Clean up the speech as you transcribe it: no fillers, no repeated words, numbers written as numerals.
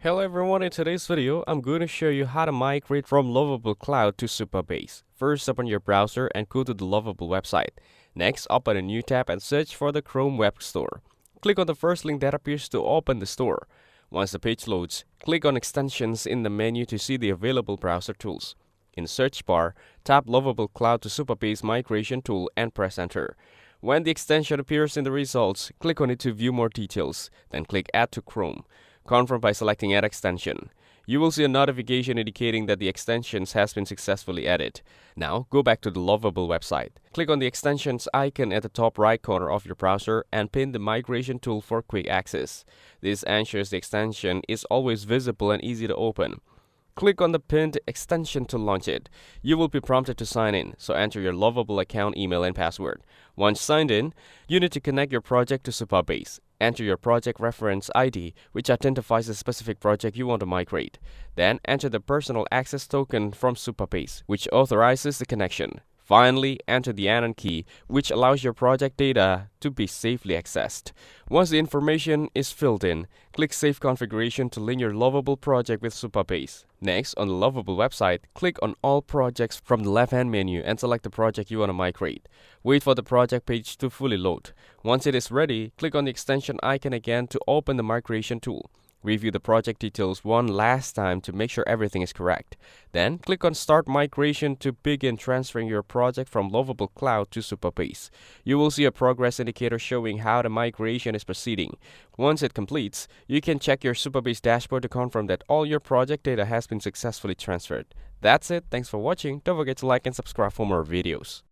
Hello everyone, in today's video, I'm going to show you how to migrate from Lovable Cloud to Supabase. First, open your browser and go to the Lovable website. Next, open a new tab and search for the Chrome Web Store. Click on the first link that appears to open the store. Once the page loads, click on Extensions in the menu to see the available browser tools. In the search bar, tap Lovable Cloud to Supabase Migration Tool and press Enter. When the extension appears in the results, click on it to view more details, then click Add to Chrome. Confirm by selecting Add Extension. You will see a notification indicating that the extensions has been successfully added. Now, go back to the Lovable website. Click on the extensions icon at the top right corner of your browser and pin the migration tool for quick access. This ensures the extension is always visible and easy to open. Click on the pinned extension to launch it. You will be prompted to sign in, so enter your Lovable account email and password. Once signed in, you need to connect your project to Supabase. Enter your project reference ID, which identifies the specific project you want to migrate. Then enter the personal access token from Supabase, which authorizes the connection. Finally, enter the anon key, which allows your project data to be safely accessed. Once the information is filled in, click Save Configuration to link your Lovable project with Supabase. Next, on the Lovable website, click on All Projects from the left-hand menu and select the project you want to migrate. Wait for the project page to fully load. Once it is ready, click on the extension icon again to open the migration tool. Review the project details one last time to make sure everything is correct. Then, click on Start Migration to begin transferring your project from Lovable Cloud to Supabase. You will see a progress indicator showing how the migration is proceeding. Once it completes, you can check your Supabase dashboard to confirm that all your project data has been successfully transferred. That's it. Thanks for watching. Don't forget to like and subscribe for more videos.